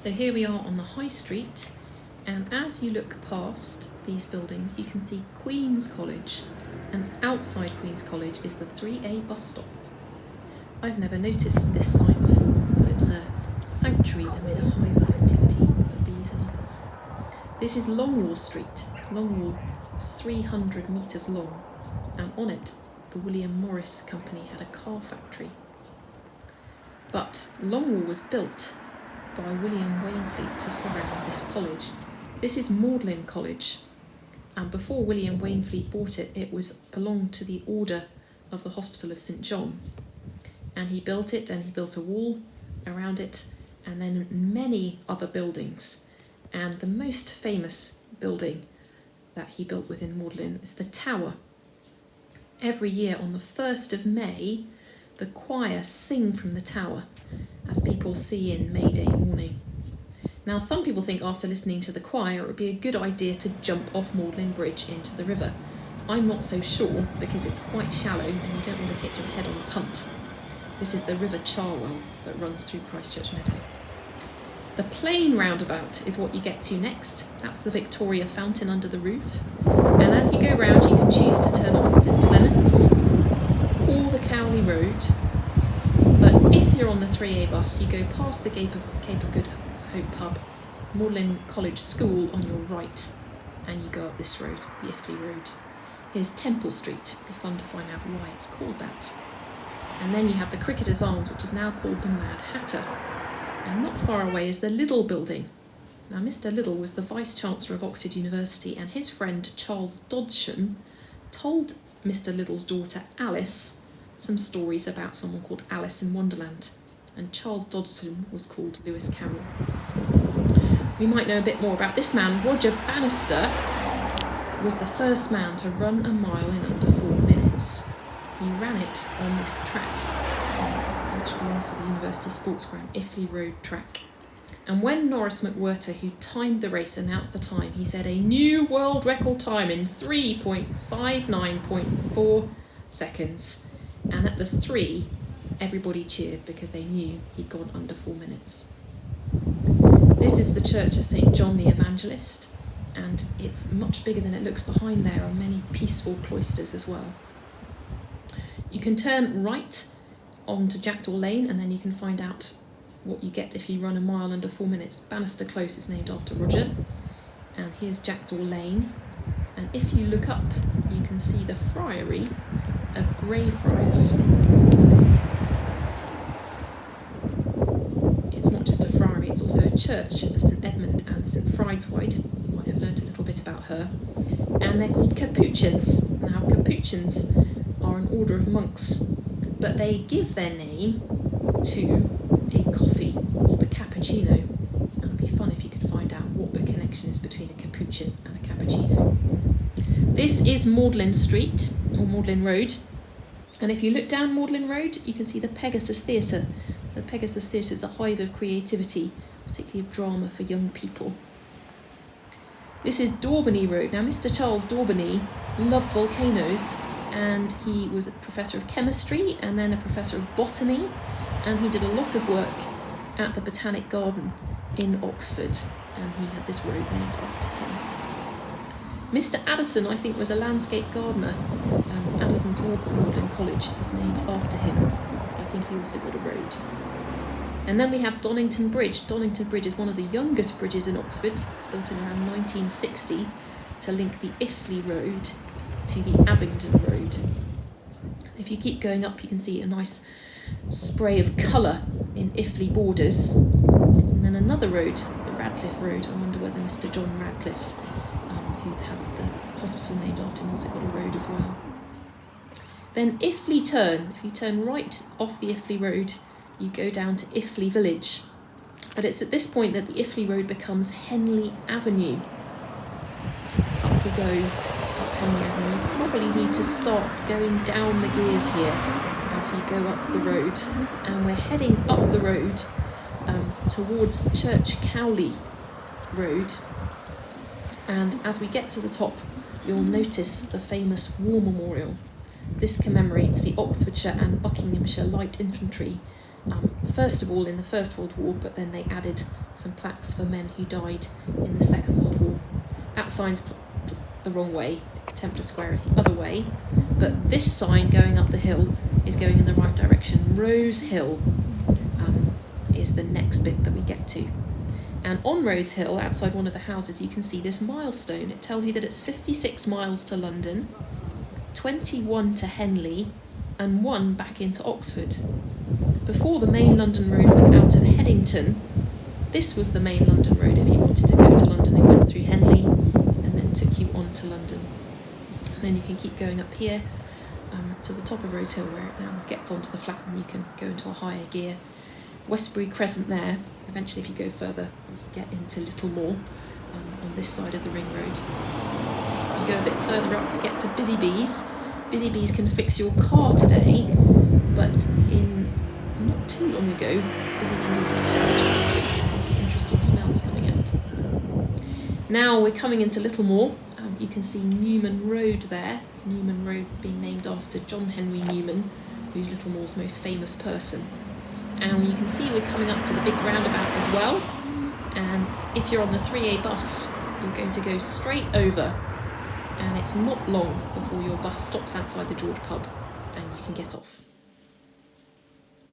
So here we are on the High Street, and as you look past these buildings you can see Queen's College, and outside Queen's College is the 3A bus stop. I've never noticed this sign before, but it's a sanctuary amid a hive of activity for bees and others. This is Longwall Street. Longwall is 300 metres long, and on it the William Morris Company had a car factory. But Longwall was built by William Waynflete to surround this college. This is Magdalen College, and before William Waynflete bought it, it belonged to the Order of the Hospital of St John. And he built it, and he built a wall around it, and then many other buildings. And the most famous building that he built within Magdalen is the Tower. Every year on the 1st of May, the choir sing from the Tower, as people see in May Day morning. Now, some people think after listening to the choir it would be a good idea to jump off Magdalen Bridge into the river. I'm not so sure, because it's quite shallow and you don't want to hit your head on a punt. This is the River Charwell that runs through Christchurch Meadow. The plain roundabout is what you get to next. That's the Victoria Fountain under the roof. And as you go round, you can choose to turn off at St Clement's or the Cowley Road. But if you're on the 3A bus, you go past the Cape of Good Hope pub, Magdalen College School on your right, and you go up this road, the Iffley Road. Here's Temple Street. It'd be fun to find out why it's called that. And then you have the Cricketers Arms, which is now called the Mad Hatter. And not far away is the Liddell Building. Now, Mr. Liddell was the Vice-Chancellor of Oxford University, and his friend Charles Dodgson told Mr. Liddell's daughter Alice some stories about someone called Alice in Wonderland. And Charles Dodgson was called Lewis Carroll. We might know a bit more about this man. Roger Bannister was the first man to run a mile in under 4 minutes. He ran it on this track, which belongs to the University Sports Ground, Iffley Road track. And when Norris McWhirter, who timed the race, announced the time, he said a new world record time in 3.59.4 seconds. And at the 3, everybody cheered because they knew he'd gone under 4 minutes. This is the Church of St John the Evangelist, and it's much bigger than it looks. Behind there are many peaceful cloisters as well. You can turn right onto Jackdaw Lane, and then you can find out what you get if you run a mile under 4 minutes. Bannister Close is named after Roger, and here's Jackdaw Lane. And if you look up, you can see the Friary of Greyfriars. It's not just a friary, it's also a church of St Edmund and St Fridswide. You might have learnt a little bit about her. And they're called Capuchins. Now, Capuchins are an order of monks, but they give their name to a coffee called the cappuccino. And it'd be fun if you could find out what the connection is between a capuchin and a cappuccino. This is Magdalen Street, or Magdalen Road, and if you look down Magdalen Road, you can see the Pegasus Theatre. The Pegasus Theatre is a hive of creativity, particularly of drama for young people. This is Daubeney Road. Now, Mr. Charles Daubeney loved volcanoes, and he was a professor of chemistry and then a professor of botany, and he did a lot of work at the Botanic Garden in Oxford, and he had this road named after him. Mr. Addison, I think, was a landscape gardener. Addison's Walk at Magdalen College is named after him. I think he also got a road. And then we have Donington Bridge. Donington Bridge is one of the youngest bridges in Oxford. It was built in around 1960 to link the Iffley Road to the Abingdon Road. If you keep going up, you can see a nice spray of colour in Iffley borders. And then another road, the Radcliffe Road. I wonder whether Mr. John Radcliffe, who had the hospital named after him, also got a road as well. Then Iffley Turn. If you turn right off the Iffley Road, you go down to Iffley Village. But it's at this point that the Iffley Road becomes Henley Avenue. Up we go, up Henley Avenue. You probably need to start going down the gears here as you go up the road. And we're heading up the road towards Church Cowley Road. And as we get to the top, you'll notice the famous War Memorial. This commemorates the Oxfordshire and Buckinghamshire Light Infantry First of all in the First World War, but then they added some plaques for men who died in the Second World War. That sign's the wrong way, Templar Square is the other way, but this sign going up the hill is going in the right direction. Rose Hill is the next bit that we get to. And on Rose Hill, outside one of the houses, you can see this milestone. It tells you that it's 56 miles to London, 21 to Henley, and 1 back into Oxford. Before the main London road went out of Headington, this was the main London road. If you wanted to go to London, it went through Henley and then took you on to London. And then you can keep going up here to the top of Rose Hill, where it now gets onto the flat and you can go into a higher gear. Westbury Crescent there. Eventually, if you go further, you can get into Littlemore on this side of the ring road. You go a bit further up, you get to Busy Bees. Busy Bees can fix your car today, but in not too long ago, Busy Bees was a sausage factory. There's some interesting smells coming out. Now we're coming into Littlemore. You can see Newman Road there. Newman Road being named after John Henry Newman, who's Littlemore's most famous person. And you can see we're coming up to the big roundabout as well. And if you're on the 3A bus, you're going to go straight over, and it's not long before your bus stops outside the George pub and you can get off.